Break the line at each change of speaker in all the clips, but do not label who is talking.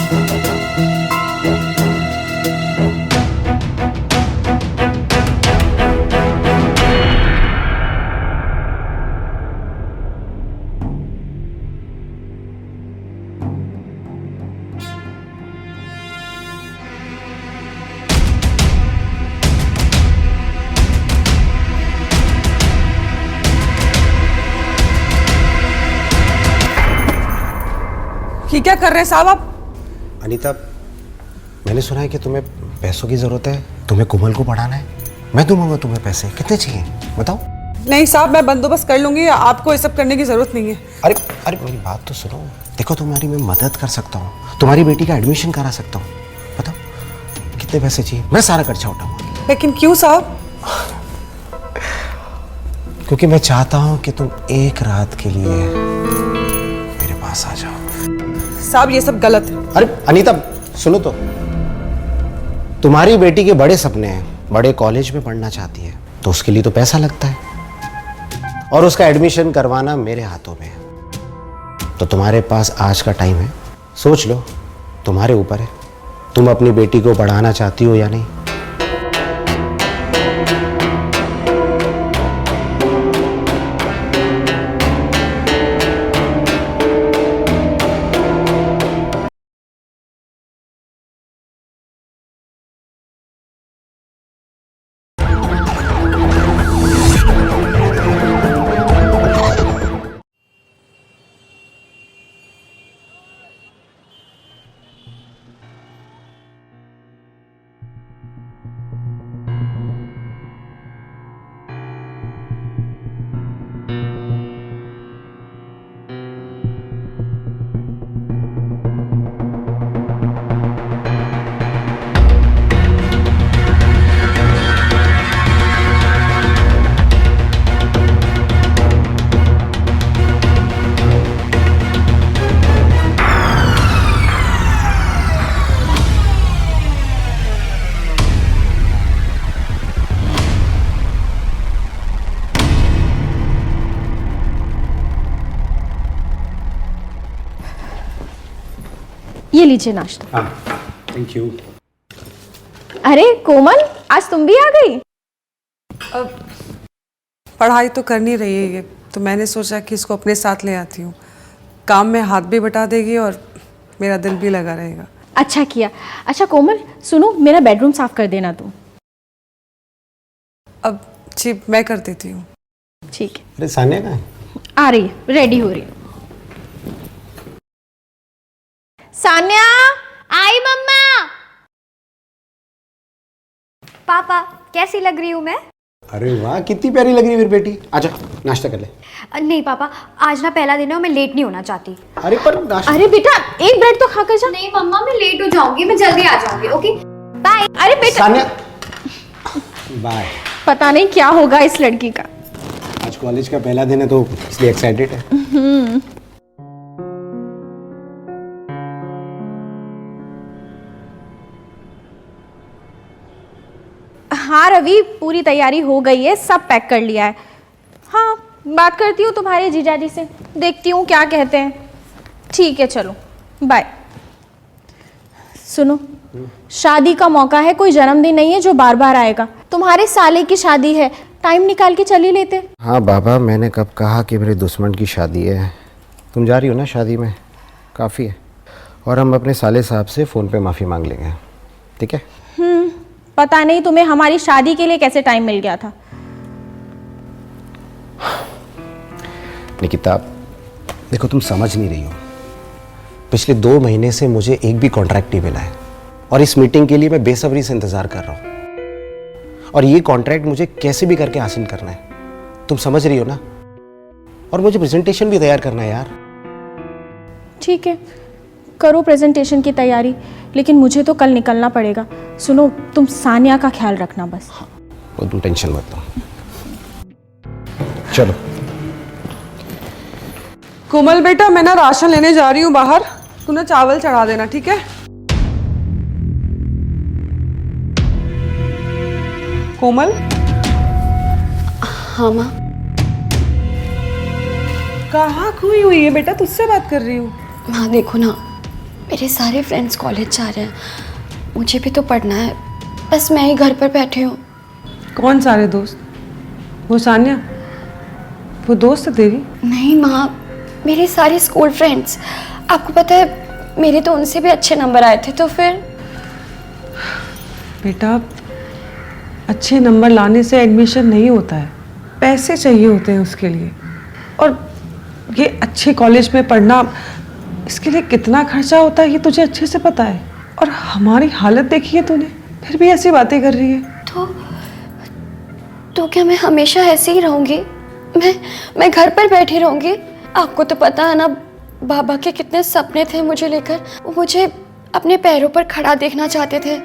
ये क्या कर रहे हैं साहब आप?
अनीता, मैंने सुना है कि तुम्हें पैसों की जरूरत है, तुम्हें कोमल को पढ़ाना है। मैं दूंगा तुम्हें पैसे, कितने चाहिए बताओ।
नहीं साहब, मैं बंदोबस्त कर लूंगी, आपको ये सब करने की जरूरत नहीं है।
अरे अरे मेरी बात तो सुनो। देखो तुम्हारी मैं मदद कर सकता हूँ, तुम्हारी बेटी का एडमिशन करा सकता हूँ। बताओ कितने पैसे चाहिए, मैं सारा खर्चा उठाऊंगा।
लेकिन क्यों साहब?
क्योंकि मैं चाहता हूँ कि तुम एक रात के लिए मेरे पास आ जाओ।
साहब ये सब गलत है।
अरे अनीता सुनो तो, तुम्हारी बेटी के बड़े सपने हैं, बड़े कॉलेज में पढ़ना चाहती है, तो उसके लिए तो पैसा लगता है और उसका एडमिशन करवाना मेरे हाथों में है। तो तुम्हारे पास आज का टाइम है, सोच लो, तुम्हारे ऊपर है, तुम अपनी बेटी को पढ़ाना चाहती हो या नहीं।
ये लीजिए नाश्ता।
Thank you.
अरे कोमल, आज तुम भी आ गई?
पढ़ाई तो करनी रही है ये, तो मैंने सोचा कि इसको अपने साथ ले आती हूँ, काम में हाथ भी बटा देगी और मेरा दिल भी लगा रहेगा।
अच्छा किया। अच्छा कोमल सुनो, मेरा बेडरूम साफ कर देना तुम।
अब जी मैं कर देती हूँ।
ठीक है।
अरे सानिया कहाँ है?
आ रही है, रेडी हो रही है। सान्या,
आई मम्मा। पापा कैसी लग रही हूँ मैं?
अरे वाह, कितनी प्यारी लग रही है मेरी बेटी। आजा नाश्ता कर ले।
नहीं पापा, आज ना पहला दिन है और मैं लेट नहीं होना चाहती।
अरे पर नाश्ता।
अरे बेटा एक ब्रेड तो खाकर जा।
नहीं मम्मा, मैं लेट हो जाऊंगी, मैं जल्दी आ जाऊंगी। Okay bye.
अरे बेटा
सानिया बाय।
पता नहीं क्या होगा इस लड़की का।
आज कॉलेज का पहला दिन है तो इसलिए एक्साइटेड है।
हाँ रवि, पूरी तैयारी हो गई है, सब पैक कर लिया है। हाँ बात करती हूँ तुम्हारे जीजाजी से, देखती हूँ क्या कहते हैं। ठीक है चलो बाय। सुनो, शादी का मौका है, कोई जन्मदिन नहीं है जो बार बार आएगा। तुम्हारे साले की शादी है, टाइम निकाल के चली लेते।
हाँ बाबा, मैंने कब कहा कि मेरे दुश्मन की शादी है। तुम जा रही हो ना शादी में, काफ़ी है। और हम अपने साले साहब से फ़ोन पे माफ़ी मांग लेंगे, ठीक है?
पता नहीं तुम्हें हमारी शादी के लिए कैसे टाइम मिल गया था।
निकिता देखो, तुम समझ नहीं रही हो। पिछले 2 महीने से मुझे एक भी कॉन्ट्रैक्ट नहीं मिला है और इस मीटिंग के लिए मैं बेसब्री से इंतजार कर रहा हूँ। और ये कॉन्ट्रैक्ट मुझे कैसे भी करके हासिल करना है, तुम समझ रही हो ना? और मुझे प्रेजेंटेशन भी तैयार करना है यार।
ठीक है, करो प्रेजेंटेशन की तैयारी, लेकिन मुझे तो कल निकलना पड़ेगा। सुनो, तुम सानिया का ख्याल रखना बस।
वो तुम टेंशन मत लो। चलो
कोमल बेटा, मैं ना राशन लेने जा रही हूँ बाहर, तू ना चावल चढ़ा देना, ठीक है? कोमल।
हाँ माँ।
कहाँ खोई हुई है बेटा? तुझसे बात कर रही हूँ।
माँ देखो ना,
मेरे सारे फ्रेंड्स कॉलेज जा रहे हैं, मुझे भी तो पढ़ना है, बस मैं ही घर पर बैठी हूँ।
कौन सारे दोस्त? वो सानिया, वो दोस्त है तेरी?
नहीं माँ, मेरे सारे स्कूल फ्रेंड्स। आपको पता है मेरे तो उनसे भी अच्छे नंबर आए थे। तो फिर
बेटा, अच्छे नंबर लाने से एडमिशन नहीं होता है, पैसे चाहिए होते हैं उसके लिए। और ये अच्छे कॉलेज में पढ़ना, इसके लिए कितना खर्चा होता है ये तुझे अच्छे से पता है। और हमारी हालत देखी है तूने, फिर भी ऐसी बातें कर रही है।
तो क्या मैं हमेशा ऐसे ही रहूंगी? मैं घर पर बैठी रहूंगी? आपको तो पता है ना बाबा के कितने सपने थे मुझे लेकर। वो मुझे अपने पैरों पर खड़ा देखना चाहते थे।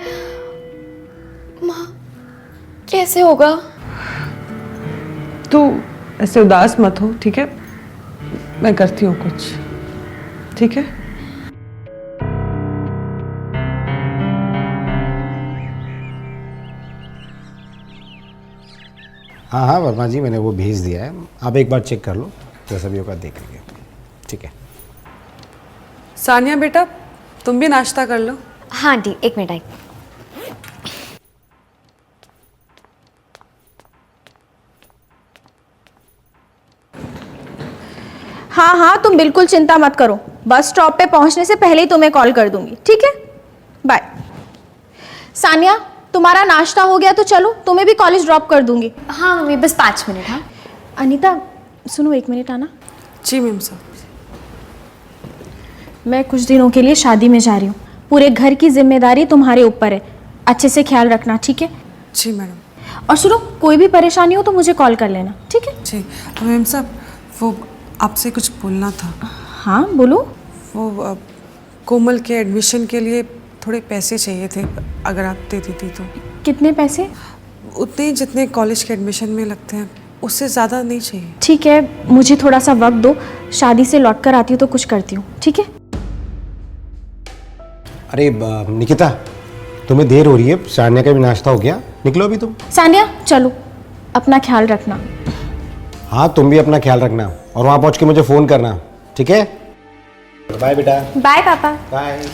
माँ, कैसे होगा?
तू ऐसे उदास मत हो, ठीक है? मैं करती हूँ कुछ, ठीक है?
हाँ हाँ वर्मा जी, मैंने वो भेज दिया है, आप एक बार चेक कर लो, जैसा भी होगा देख लीजिए, ठीक है?
सानिया बेटा, तुम भी नाश्ता कर लो।
हाँ आंटी, एक मिनट आई।
हाँ हाँ, तुम बिल्कुल चिंता मत करो, बस स्टॉप पे पहुंचने से पहले ही तुम्हें कॉल कर दूंगी, ठीक है? बाय। सानिया, तुम्हारा नाश्ता हो गया तो चलो, तुम्हें भी कॉलेज ड्रॉप कर दूंगी।
हाँ मम्मी, बस 5 मिनट। हाँ
अनीता सुनो, 1 मिनट आना।
जी मैम साहब।
मैं कुछ दिनों के लिए शादी में जा रही हूँ, पूरे घर की जिम्मेदारी तुम्हारे ऊपर है, अच्छे से ख्याल रखना, ठीक है?
जी मैडम।
और सुनो, कोई भी परेशानी हो तो मुझे कॉल कर लेना, ठीक है?
जी मैम साहब, वो आपसे कुछ बोलना था।
हाँ बोलो।
वो कोमल के एडमिशन के लिए थोड़े पैसे चाहिए थे, अगर आप दे देती तो।
कितने पैसे?
उतने जितने कॉलेज के एडमिशन में लगते हैं, उससे ज़्यादा नहीं चाहिए।
ठीक है, मुझे थोड़ा सा वक्त दो, शादी से लौट कर आती हूँ तो कुछ करती हूँ, ठीक है?
अरे निकिता, तुम्हें देर हो रही है, सानिया का भी नाश्ता हो गया, निकलो अभी तुम।
सानिया चलो, अपना ख्याल रखना।
हाँ तुम भी अपना ख्याल रखना, और वहाँ पहुँच के मुझे फ़ोन करना, ठीक है? बाय बेटा।
बाय पापा।
बाय।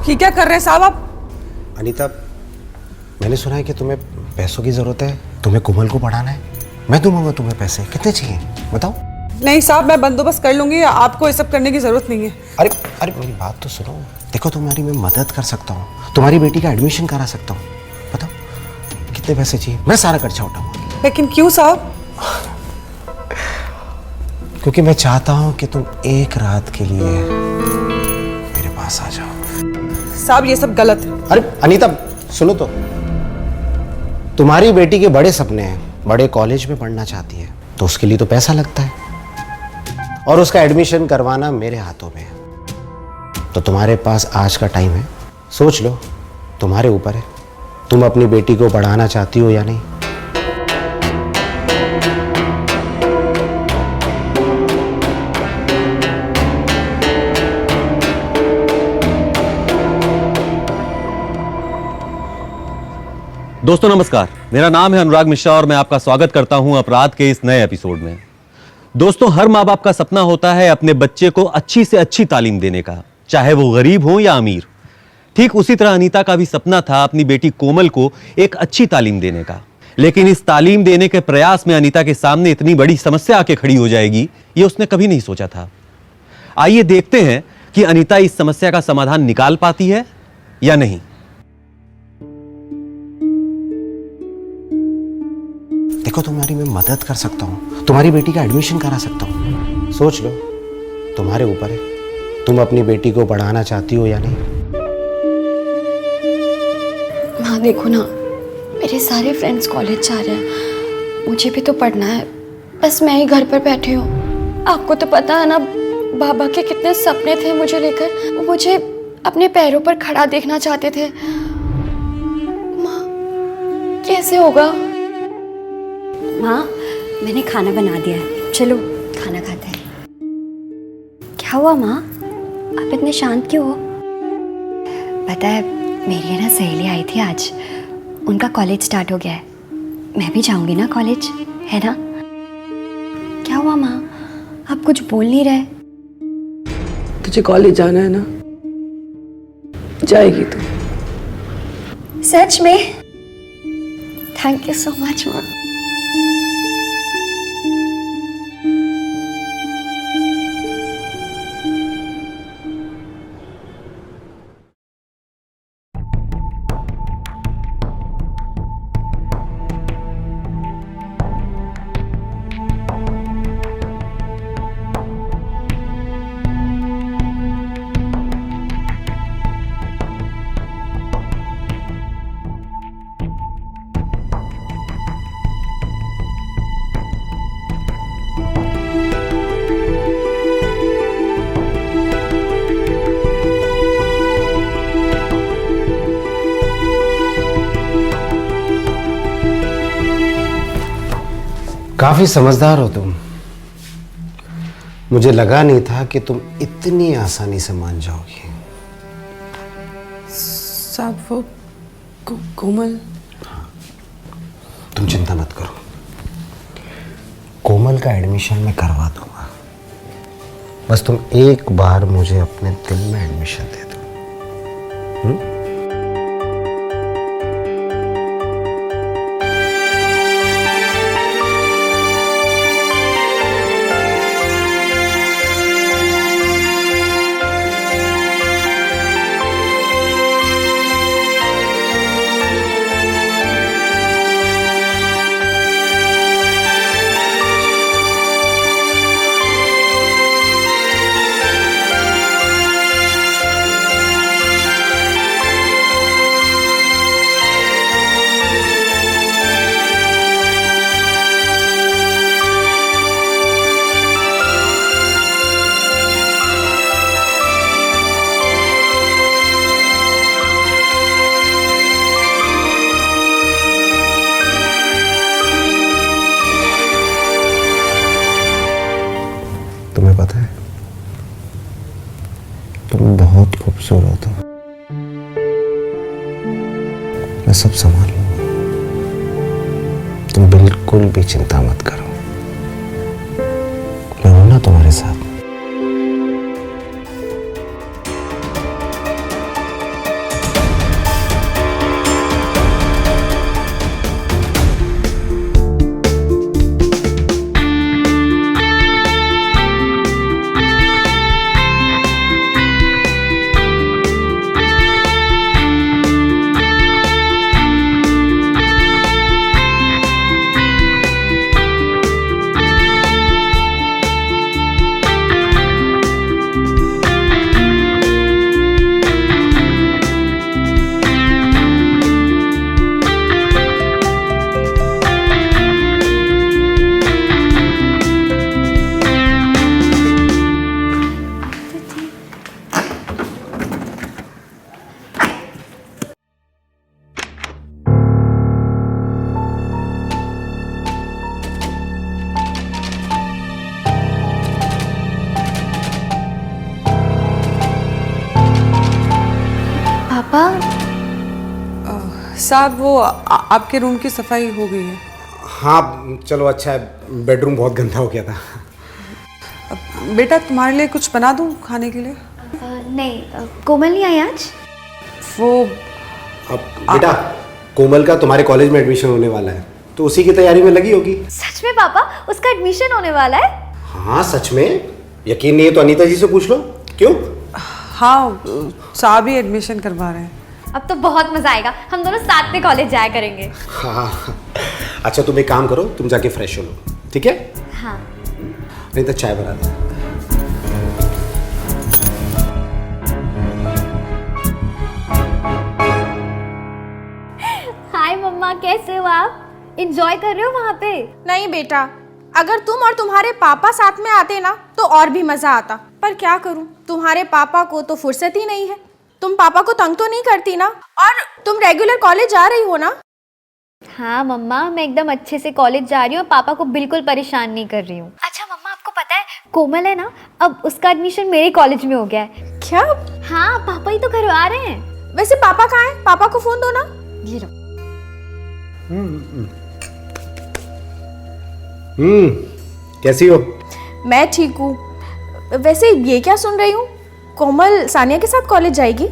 ये क्या कर रहे हैं साहब आप?
अनीता, मैंने सुना है कि तुम्हें पैसों की ज़रूरत है, तुम्हें कोमल को पढ़ाना है, मैं दूंगा तुम्हें पैसे, कितने चाहिए बताओ?
नहीं साहब, मैं बंदोबस्त कर लूँगी, आपको ये सब करने की ज़रूरत नहीं है।
अरे अरे मेरी बात तो सुनो, देखो तुम्हारी मैं मदद कर सकता हूँ, तुम्हारी बेटी का एडमिशन करा सकता हूँ, बताओ कितने पैसे चाहिए, मैं सारा खर्चा उठाऊंगा।
लेकिन क्यों साहब?
क्योंकि मैं चाहता हूँ कि तुम एक रात के लिए मेरे पास आ जाओ।
साहब ये सब गलत है।
अरे अनीता सुनो तो, तुम्हारी बेटी के बड़े सपने हैं, बड़े कॉलेज में पढ़ना चाहती है, तो उसके लिए तो पैसा लगता है, और उसका एडमिशन करवाना मेरे हाथों में है। तो तुम्हारे पास आज का टाइम है, सोच लो, तुम्हारे ऊपर है, तुम अपनी बेटी को पढ़ाना चाहती हो या नहीं।
दोस्तों नमस्कार, मेरा नाम है अनुराग मिश्रा और मैं आपका स्वागत करता हूं अपराध के इस नए एपिसोड में। दोस्तों, हर माँ बाप का सपना होता है अपने बच्चे को अच्छी से अच्छी तालीम देने का, चाहे वो गरीब हो या अमीर। ठीक उसी तरह अनीता का भी सपना था अपनी बेटी कोमल को एक अच्छी तालीम देने का, लेकिन इस तालीम देने के प्रयास में अनीता के सामने इतनी बड़ी समस्या आके खड़ी हो जाएगी, ये उसने कभी नहीं सोचा था। आइए देखते हैं कि अनीता इस समस्या का समाधान निकाल पाती है या नहीं।
देखो तुम्हारी मैं मदद कर सकता हूँ, तुम्हारी बेटी का एडमिशन करा सकता हूँ। सोच लो, तुम्हारे ऊपर है, तुम अपनी बेटी को पढ़ाना चाहती हो या नहीं।
माँ देखो ना, मेरे सारे फ्रेंड्स कॉलेज जा रहे हैं, मुझे भी तो पढ़ना है, बस मैं ही घर पर बैठी हूँ। आपको तो पता है ना बाबा के कितने सपने थे मुझे लेकर, वो मुझे अपने पैरों पर खड़ा देखना चाहते थे। माँ कैसे होगा?
माँ मैंने खाना बना दिया है, चलो खाना खाते हैं। क्या हुआ माँ, आप इतने शांत क्यों हो? पता है मेरी ना सहेली आई थी आज, उनका कॉलेज स्टार्ट हो गया है, मैं भी जाऊंगी ना कॉलेज, है ना? क्या हुआ माँ, आप कुछ बोल नहीं रहे?
तुझे कॉलेज जाना है ना, जाएगी तू।
सच में? थैंक यू सो मच माँ।
काफी समझदार हो तुम, मुझे लगा नहीं था कि तुम इतनी आसानी से मान जाओगी।
साहब वो कोमल।
तुम चिंता मत करो, कोमल का एडमिशन मैं करवा दूंगा, बस तुम एक बार मुझे अपने दिल में एडमिशन दे दो। तुम्हें पता है तुम बहुत खूबसूरत हो, मैं सब संभाल लूंगा, तुम बिल्कुल भी चिंता मत करो, मैं हूं ना तुम्हारे साथ।
साहब वो आपके रूम की सफाई हो गई है।
हाँ चलो अच्छा है, बेडरूम बहुत गंदा हो गया था।
बेटा तुम्हारे लिए कुछ बना दूं खाने के लिए?
नहीं, कोमल नहीं आई आज।
वो
अब बेटा कोमल का तुम्हारे कॉलेज में एडमिशन होने वाला है, तो उसी की तैयारी में लगी होगी।
सच में पापा, उसका एडमिशन होने वाला है?
हाँ सच में, यकीन नहीं है तो अनीता जी से पूछ लो। क्यों?
हाँ साहब ही एडमिशन करवा रहे हैं।
अब तो बहुत मजा आएगा, हम दोनों साथ में कॉलेज जाया करेंगे।
हाँ अच्छा तुम एक काम करो, तुम जाके फ्रेश हो लो, ठीक है?
हाँ।
नहीं तो चाय बना दो।
हाय मम्मा, कैसे हो आप? एंजॉय कर रहे हो वहाँ पे?
नहीं बेटा, अगर तुम और तुम्हारे पापा साथ में आते ना तो और भी मजा आता, पर क्या करूं, तुम्हारे पापा को तो फुर्सत ही नहीं है। तुम पापा को तंग तो नहीं करती ना? और तुम रेगुलर कॉलेज जा रही हो ना?
हाँ मम्मा, मैं एकदम अच्छे से कॉलेज जा रही हूँ, पापा को बिल्कुल परेशान नहीं कर रही हूँ। अच्छा मम्मा, आपको पता है कोमल है ना, अब उसका एडमिशन मेरे कॉलेज में हो गया है।
क्या?
हाँ, पापा ही तो करवा रहे हैं।
वैसे पापा कहाँ हैं? पापा को फोन दो ना।
ये लो।
कैसी हो?
मैं ठीक हूँ। वैसे ये क्या सुन रही हूँ, कोमल सानिया के साथ कॉलेज जाएगी?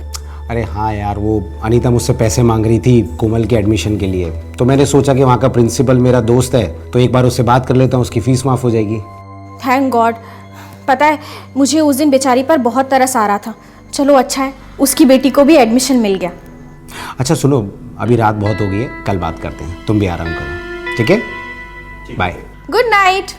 अरे हाँ यार, वो अनीता मुझसे पैसे मांग रही थी कोमल के एडमिशन के लिए, तो मैंने सोचा कि वहाँ का प्रिंसिपल मेरा दोस्त है, तो एक बार उससे बात कर लेता हूँ, उसकी फीस माफ हो जाएगी।
Thank God. पता है, मुझे उस दिन बेचारी पर बहुत तरस आ रहा था। चलो अच्छा है, उसकी बेटी को भी एडमिशन मिल गया।
अच्छा सुनो, अभी रात बहुत हो गई है, कल बात करते हैं, तुम भी आराम करो, ठीक है? बाय।
Good night.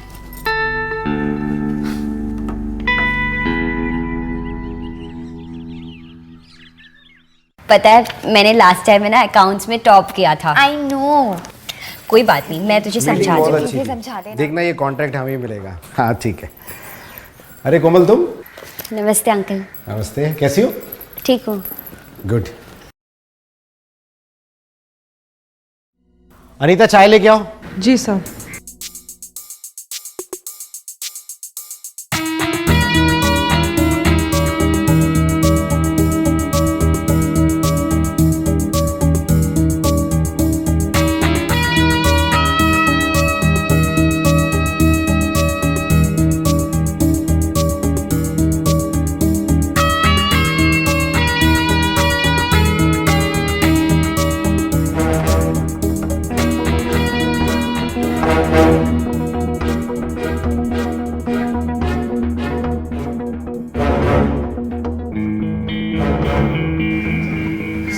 पता है मैंने लास्ट टाइम में ना अकाउंट्स में टॉप किया था।
I know.
कोई बात नहीं, मैं तुझे समझा
बहुत
दूंगी।
अच्छी थी।
समझा देना।
देखना ये कॉन्ट्रैक्ट हमें मिलेगा। हाँ ठीक है। अरे कोमल तुम?
नमस्ते अंकल।
नमस्ते, कैसी हो?
ठीक हूँ।
गुड। अनीता चाय लेके आओ।
जी सर।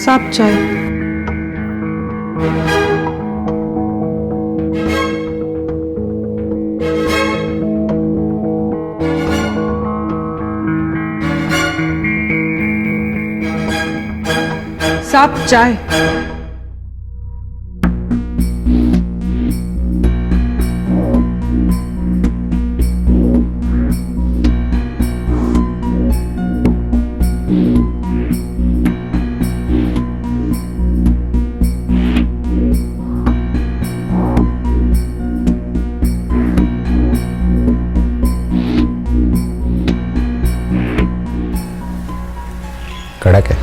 साफ चाय। साफ चाय।
कड़क है।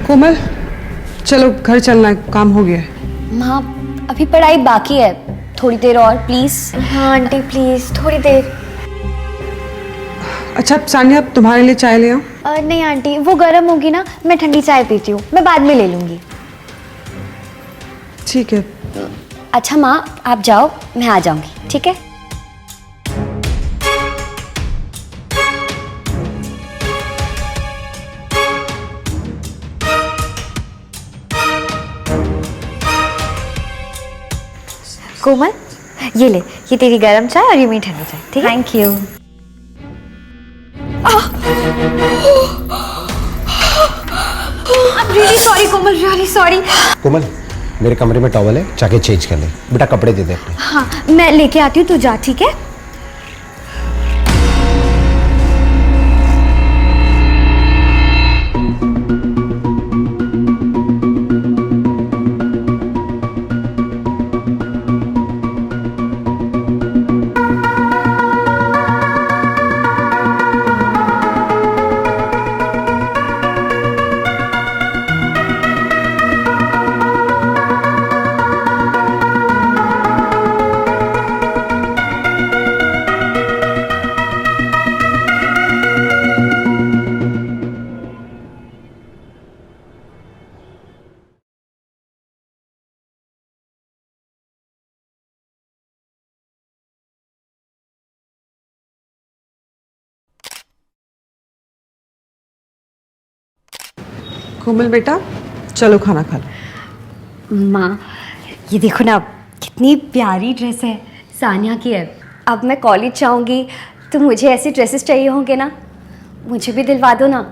कोमल, चलो घर चलना है, काम हो गया है।
माँ अभी पढ़ाई बाकी है, थोड़ी देर और प्लीज।
हाँ आंटी प्लीज, थोड़ी देर।
अच्छा सानिया, तुम्हारे लिए चाय ले आऊं?
नहीं आंटी, वो गर्म होगी ना, मैं ठंडी चाय पीती हूँ, मैं बाद में ले लूँगी।
ठीक है।
अच्छा माँ आप जाओ, मैं आ जाऊंगी, ठीक है?
कोमल, ये ले, ये तेरी गर्म चाय और ये मेरी ठंडी चाय, ठीक है?
Thank you.
I'm really sorry Komal, really sorry।
कोमल, मेरे कमरे में टॉवल है, जाके चेंज कर ले। बेटा कपड़े दे दे अपने।
हाँ मैं लेके आती हूँ, तू जा, ठीक है?
कोमल बेटा, चलो खाना खा लो।
माँ, ये देखो ना, कितनी प्यारी ड्रेस है, सानिया की है। अब मैं कॉलेज जाऊंगी तो मुझे ऐसी ड्रेसेस चाहिए होंगे ना, मुझे भी दिलवा दो ना।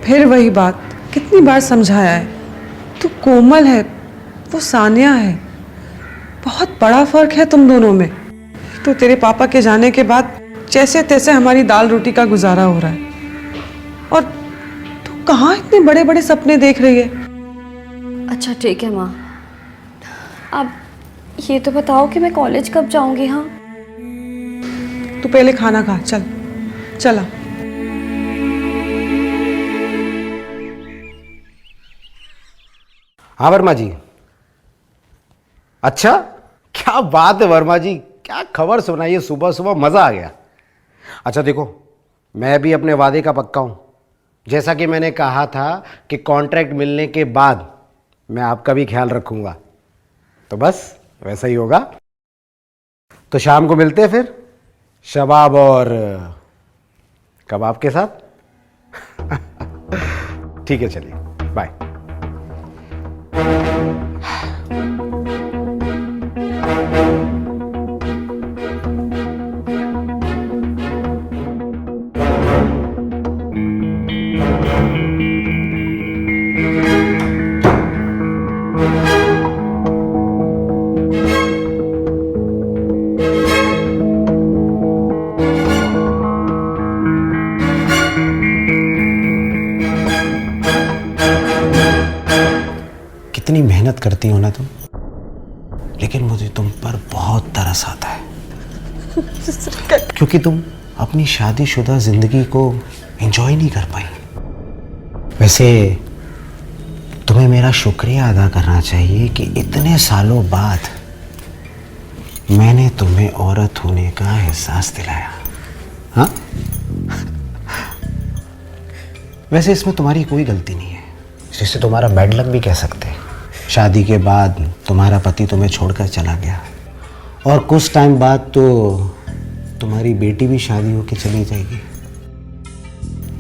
फिर वही बात, कितनी बार समझाया है। तू कोमल है, वो सानिया है। बहुत बड़ा फर्क है तुम दोनों में। तो तेरे पापा के जाने के बाद जैसे तैसे हमारी दाल रोटी का गुजारा हो रहा है, और तू कहाँ इतने बड़े बड़े सपने देख रही है।
अच्छा ठीक है माँ, अब ये तो बताओ कि मैं कॉलेज कब जाऊंगी। हाँ,
तू पहले खाना खा, चल चला।
हाँ वर्मा जी। अच्छा, क्या बात है वर्मा जी, क्या खबर सुनाइए, सुबह सुबह मज़ा आ गया। अच्छा देखो, मैं भी अपने वादे का पक्का हूँ। जैसा कि मैंने कहा था कि कॉन्ट्रैक्ट मिलने के बाद मैं आपका भी ख्याल रखूँगा, तो बस वैसा ही होगा। तो शाम को मिलते हैं फिर, शबाब और कबाब के साथ। ठीक है, चलिए बाय। कितनी मेहनत करती हो ना तुम, लेकिन मुझे तुम पर बहुत तरस आता है, क्योंकि तुम अपनी शादीशुदा जिंदगी को एंजॉय नहीं कर पाई। वैसे तुम्हें मेरा शुक्रिया अदा करना चाहिए कि इतने सालों बाद मैंने तुम्हें औरत होने का एहसास दिलाया। हाँ, वैसे इसमें तुम्हारी कोई गलती नहीं है, जिसे तुम्हारा बैड लक भी कह सकते हैं। शादी के बाद तुम्हारा पति तुम्हें छोड़कर चला गया, और कुछ टाइम बाद तो तुम्हारी बेटी भी शादी होकर चली जाएगी।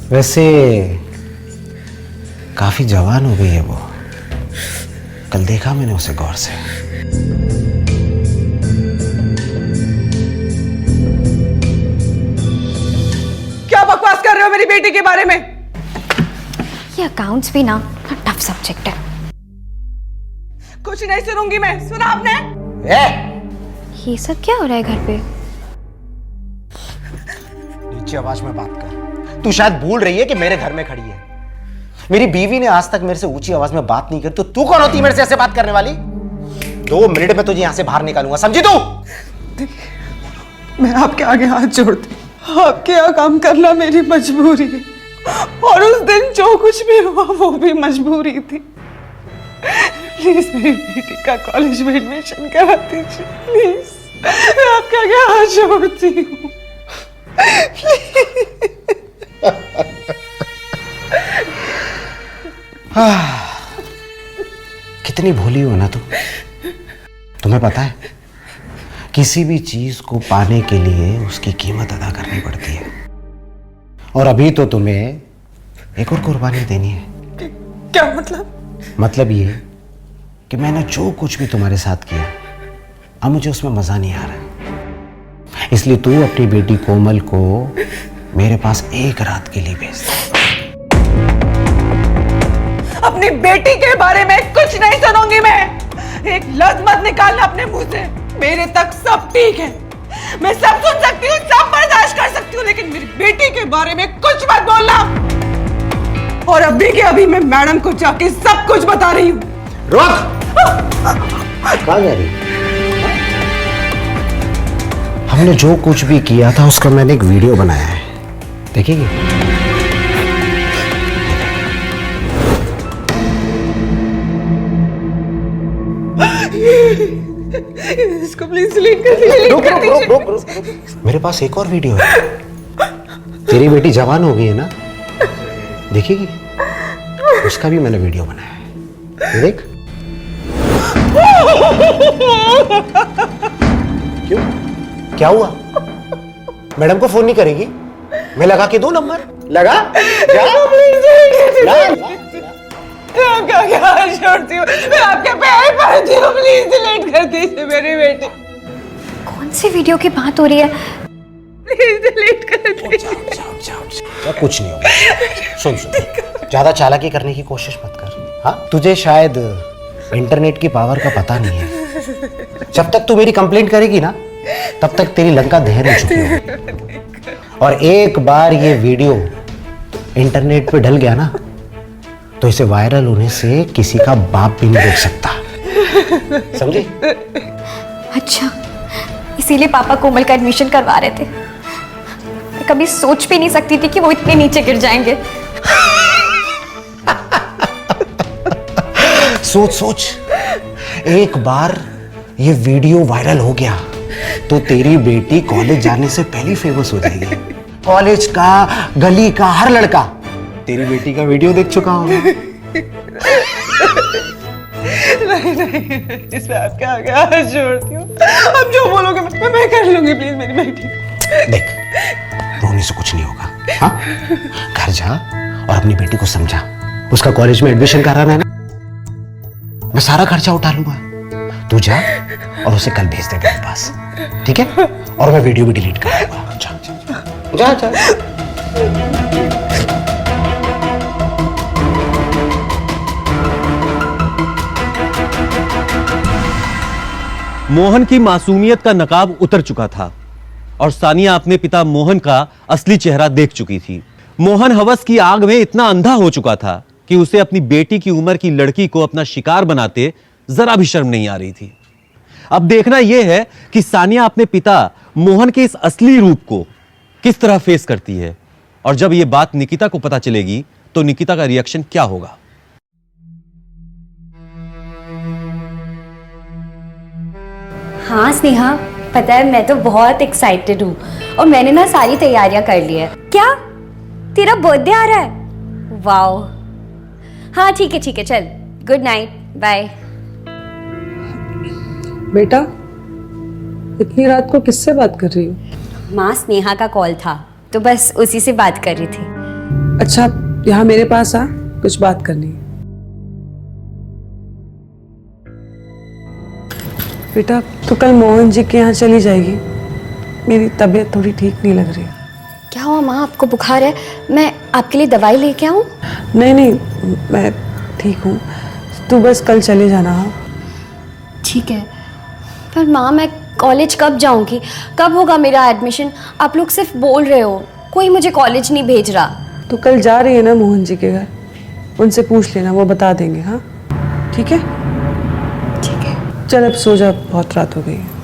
वैसे काफी जवान हो गई है वो, कल देखा मैंने उसे गौर से।
क्या बकवास कर रहे हो मेरी बेटी के बारे में?
ये अकाउंट्स भी ना टफ सब्जेक्ट है।
कुछ नहीं सुनूंगी मैं, सुना आपने?
ये सब क्या हो रहा है घर पे?
नीचे आवाज में बात कर। तू शायद भूल रही है कि मेरे घर में खड़ी है। मेरी बीवी ने आज तक मेरे से ऊंची आवाज में बात नहीं करी, तो तू कौन होती है मेरे से ऐसे बात करने वाली? 2 मिनट में तुझे यहां से बाहर निकालूंगा, समझी तू?
मैं आपके आगे हाथ जोड़ती हूं। आपके यहाँ काम करना मेरी मजबूरी है, और उस दिन जो कुछ भी हुआ वो भी मजबूरी थी। प्लीज मेरी बेटी का कॉलेज में एडमिशन करा दीजिए, प्लीज। मैं आपके आगे हाथ जोड़ती हूँ।
कितनी भोली हो ना तुम। तुम्हें पता है, किसी भी चीज को पाने के लिए उसकी कीमत अदा करनी पड़ती है, और अभी तो तुम्हें एक और कुर्बानी देनी है।
क्या मतलब?
मतलब ये कि मैंने जो कुछ भी तुम्हारे साथ किया, अब मुझे उसमें मजा नहीं आ रहा। इसलिए तू अपनी बेटी कोमल को मेरे पास एक रात के लिए भेज दे।
अपनी बेटी के बारे में कुछ नहीं सुनूंगी मैं। एक लफ्ज मत निकालना अपने मुंह से। मेरे तक सब ठीक है, मैं सब सुन सकती हूँ, सब बर्दाश्त कर सकती हूँ, लेकिन मेरी बेटी के बारे में कुछ मत बोलना। और अभी के अभी मैं मैडम को जाके सब कुछ बता रही हूँ।
रोक! कहाँ जा रही? हमने जो कुछ भी किया था उसका मैंने एक वीडियो बनाया है, देखेंगे?
इसको प्लीज डिलीट कर दीजिए।
रुक। मेरे पास एक और वीडियो है। तेरी बेटी जवान हो गई है ना, देखेगी? उसका भी मैंने वीडियो बनाया है, देख। क्यों? क्या हुआ? मैडम को फोन नहीं करेगी? मैं लगा के दूं नंबर? लगा जा ला।
क्या क्या छोड़ती हूँ, मैं आपके पैर पड़ती हूँ, प्लीज डिलीट कर दीजिए मेरी बेटी,
कौन सी वीडियो की बात हो रही है?
प्लीज डिलीट कर दीजिए।
कुछ नहीं होगा। सुन ज्यादा चालाकी करने की कोशिश मत कर। हाँ, तुझे शायद इंटरनेट की पावर का पता नहीं है। जब तक तू मेरी कंप्लेंट करेगी ना, तब तक तेरी लंका दहन हो चुकी होगी। और एक बार ये वीडियो इंटरनेट पे डल गया ना, तो इसे वायरल होने से किसी का बाप भी नहीं रोक सकता, समझी?
अच्छा, इसीलिए पापा कोमल का एडमिशन करवा रहे थे। मैं कभी सोच भी नहीं सकती थी कि वो इतने नीचे गिर जाएंगे।
सोच सोच, एक बार ये वीडियो वायरल हो गया तो तेरी बेटी कॉलेज जाने से पहले फेमस हो जाएगी। कॉलेज का, गली का हर लड़का तेरी बेटी का वीडियो देख चुका होगा।
नहीं, इसमें आप क्या छोड़ती हूँ, अब जो बोलोगे मैं कर लूंगी, प्लीज मेरी बेटी।
देख, रोने से कुछ नहीं होगा। हाँ, घर जा और अपनी बेटी को समझा। उसका कॉलेज में एडमिशन कराना है ना, मैं सारा खर्चा उठा लूंगा। तू जा और उसे कल भेज दे मेरे पास, ठीक है? और मैं वीडियो भी डिलीट कर दूंगा। जा जा जा।
मोहन की मासूमियत का नकाब उतर चुका था और सानिया अपने पिता मोहन का असली चेहरा देख चुकी थी। मोहन हवस की आग में इतना अंधा हो चुका था कि उसे अपनी बेटी की उम्र की लड़की को अपना शिकार बनाते जरा भी शर्म नहीं आ रही थी। अब देखना यह है कि सानिया अपने पिता मोहन के इस असली रूप को किस तरह फेस करती है, और जब यह बात निकिता को पता चलेगी तो निकिता का रिएक्शन क्या होगा।
हाँ स्नेहा, पता है मैं तो बहुत एक्साइटेड हूँ और मैंने ना सारी तैयारियां कर ली है। क्या तेरा बर्थडे आ रहा है? वाओ, हाँ ठीक है चल, गुड नाइट, बाय।
बेटा, इतनी रात को किससे बात कर रही हो?
माँ, स्नेहा का कॉल था तो बस उसी से बात कर रही थी।
अच्छा, यहाँ मेरे पास आ, कुछ बात करनी है। बेटा, तू कल मोहन जी के यहाँ चली जाएगी, मेरी तबीयत थोड़ी ठीक नहीं लग रही।
क्या हुआ माँ, आपको बुखार है? मैं आपके लिए दवाई लेके आऊँ?
नहीं, मैं ठीक हूँ, तू बस कल चले जाना। हाँ
ठीक है, पर माँ मैं कॉलेज कब जाऊँगी? कब होगा मेरा एडमिशन? आप लोग सिर्फ बोल रहे हो, कोई मुझे कॉलेज नहीं भेज रहा।
तू कल जा रही है ना मोहन जी के घर, उनसे पूछ लेना, वो बता देंगे। हाँ ठीक है?
ठीक है।
चल अब सो जा, बहुत रात हो गई है।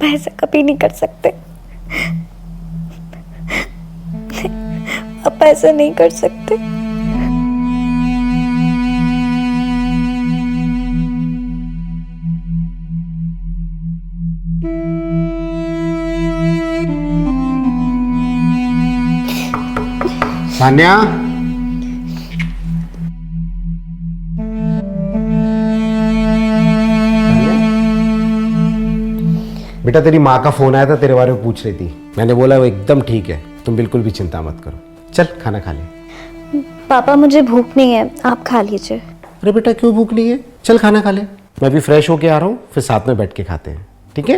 ऐसा कभी नहीं कर सकते, आप ऐसा नहीं कर सकते।
सान्या, बेटा तेरी माँ का फोन आया था, तेरे बारे में पूछ रही थी। मैंने बोला वो एकदम ठीक है, तुम बिल्कुल भी चिंता मत करो। चल खाना खा ले।
पापा मुझे भूख नहीं है, आप खा लीजिए।
अरे बेटा क्यों भूख नहीं है? चल खाना खा ले, मैं भी फ्रेश होके आ रहा हूँ, फिर साथ में बैठ के खाते हैं, ठीक है?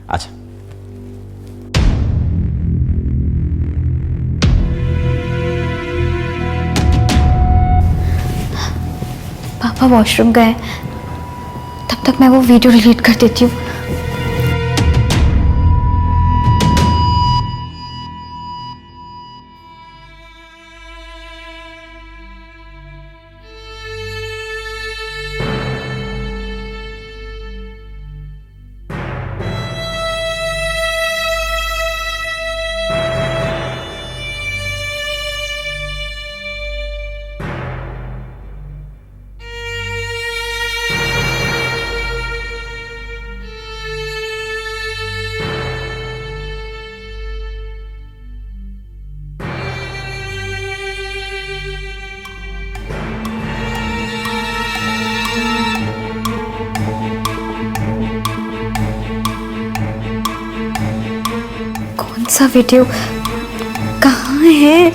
अच्छा।
पापा वॉशरूम गए, तब तक मैं वो वीडियो डिलीट कर देती हूँ।
सा वीडियो कहाँ है?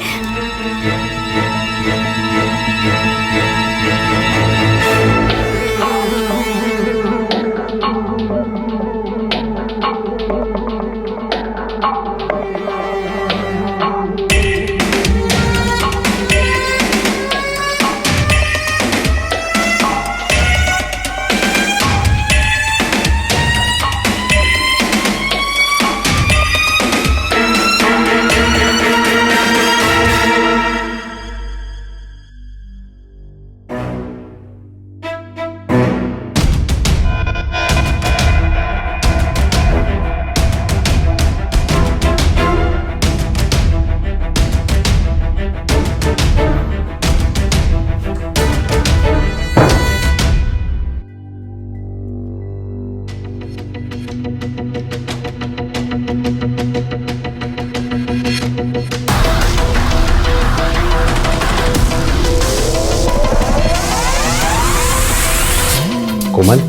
कोमल,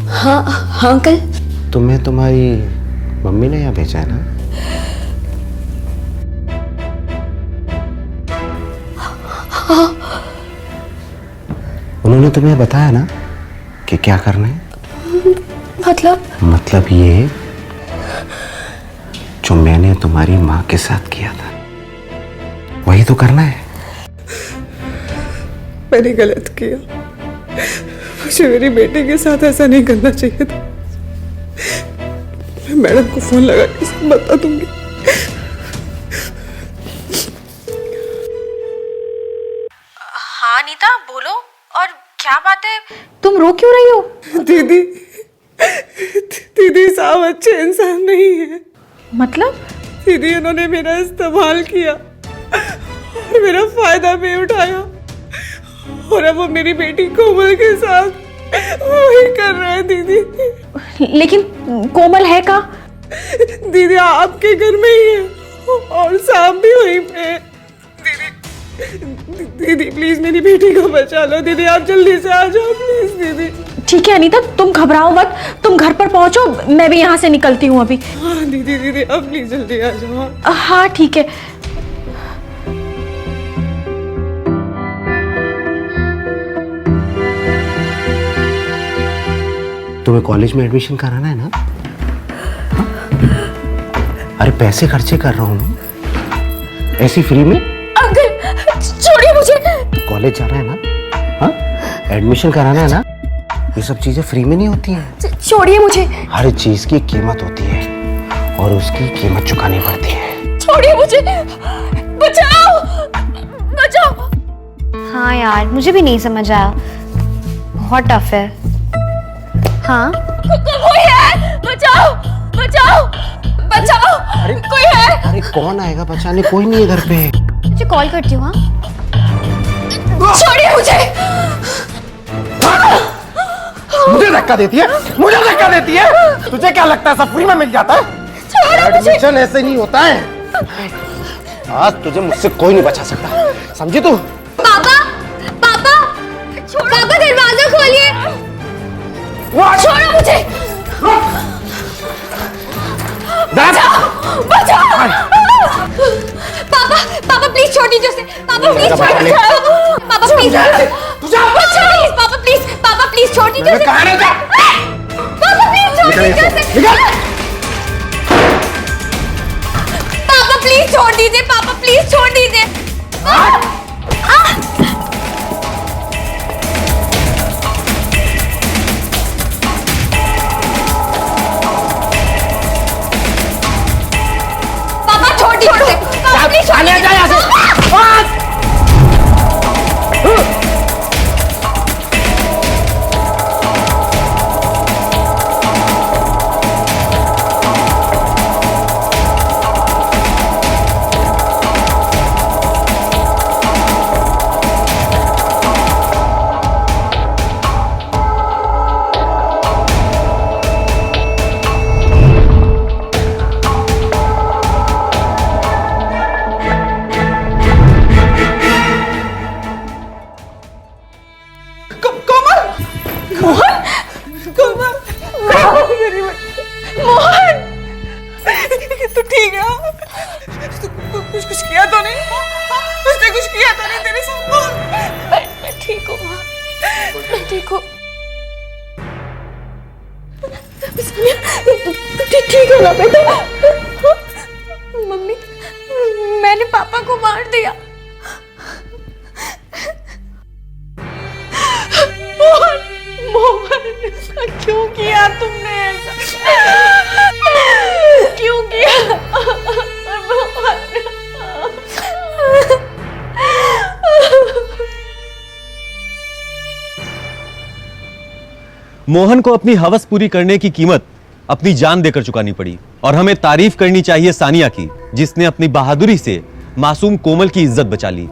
हाँ हाँ अंकल।
तुम्हें तुम्हारी मम्मी ने यहाँ भेजा है ना?
हाँ।
उन्होंने तुम्हें बताया ना कि क्या करना है? मतलब ये जो मैंने तुम्हारी माँ के साथ किया था वही तो करना है।
मैंने गलत किया, मुझे मेरी बेटी के साथ ऐसा नहीं करना चाहिए था। मैं मैडम को फोन लगा के सब बता दूंगी।
हाँ नीता बोलो, और क्या बात है? तुम रो क्यों रही हो?
दीदी साहब अच्छे इंसान नहीं है।
मतलब?
दीदी उन्होंने मेरा इस्तेमाल किया और मेरा फायदा भी उठाया, और अब वो मेरी बेटी कोमल के साथ वही कर रहे हैं दीदी।
लेकिन कोमल है का?
दीदी आपके घर में ही है और सांप भी वहीं पे है। दीदी प्लीज मेरी बेटी को बचा लो। दीदी आप जल्दी से आ जाओ प्लीज दीदी।
ठीक है अनीता, तुम घबराओ मत, तुम घर पर पहुंचो, मैं भी यहाँ से निकलती हूँ अभी।
हाँ दीदी आप प्लीज जल्दी आ जाओ।
हाँ ठीक है।
तुम्हें कॉलेज में एडमिशन कराना है ना? हाँ? अरे पैसे खर्चे कर रहा हूँ ना, ऐसी फ्री में।
अंकल छोड़िए मुझे।
कॉलेज जाना है ना? हाँ? एडमिशन कराना है ना? ये सब चीजें फ्री में नहीं होती हैं।
छोड़िए मुझे।
हर चीज की कीमत होती है और उसकी कीमत चुकानी पड़ती है।
छोड़िए मुझे, बचाओ बचाओ।
हाँ यार, मुझे भी नहीं समझ आया, बहुत टफ है। हाँ
कोई है? बचाओ बचाओ बचाओ। कोई है?
अरे कौन आएगा बचाने? कोई नहीं है घर पे।
मुझे कॉल करती हूँ। हाँ
छोड़िए मुझे।
मुझे धक्का देती है, मुझे धक्का देती है। तुझे क्या लगता है सब फ्री में मिल जाता है? एडमिशन ऐसे नहीं होता है। आज तुझे मुझसे कोई नहीं बचा सकता, समझी तू?
पापा पापा पापा दरवाजा खोलिए। छोड़ो मुझे। बचाओ पापा पापा प्लीज छोड़ दीजिए उसे। पापा प्लीज छोड़ दीजिए। पापा प्लीज पापा प्लीज छोड़ दीजिए उसे। पापा प्लीज छोड़ दीजिए उसे। पापा प्लीज छोड़ दीजिए। पापा प्लीज छोड़ दीजिए। पापा छोड़ दीजिए उसे। पापा प्लीज छोड़ दीजिए।
ठीक है? कुछ किया तो नहीं? उसने कुछ किया तो नहीं तेरे साथ?
मैं ठीक हूँ माँ, मैं ठीक हूँ। ठीक है ना बेटा? मम्मी, मैंने पापा को मार दिया।
मोहन, क्यों किया तुमने ऐसा? क्यों किया?
मोहन को अपनी हवस पूरी करने की कीमत अपनी जान देकर चुकानी पड़ी। और हमें तारीफ करनी चाहिए सानिया की, जिसने अपनी बहादुरी से मासूम कोमल की इज्जत बचा ली।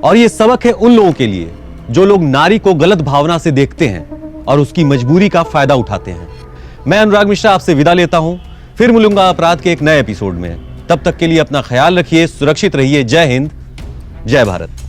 और यह सबक है उन लोगों के लिए जो लोग नारी को गलत भावना से देखते हैं और उसकी मजबूरी का फायदा उठाते हैं। मैं अनुराग मिश्रा आपसे विदा लेता हूं, फिर मिलूंगा अपराध के एक नए एपिसोड में। तब तक के लिए अपना ख्याल रखिए, सुरक्षित रहिए। जय हिंद, जय भारत।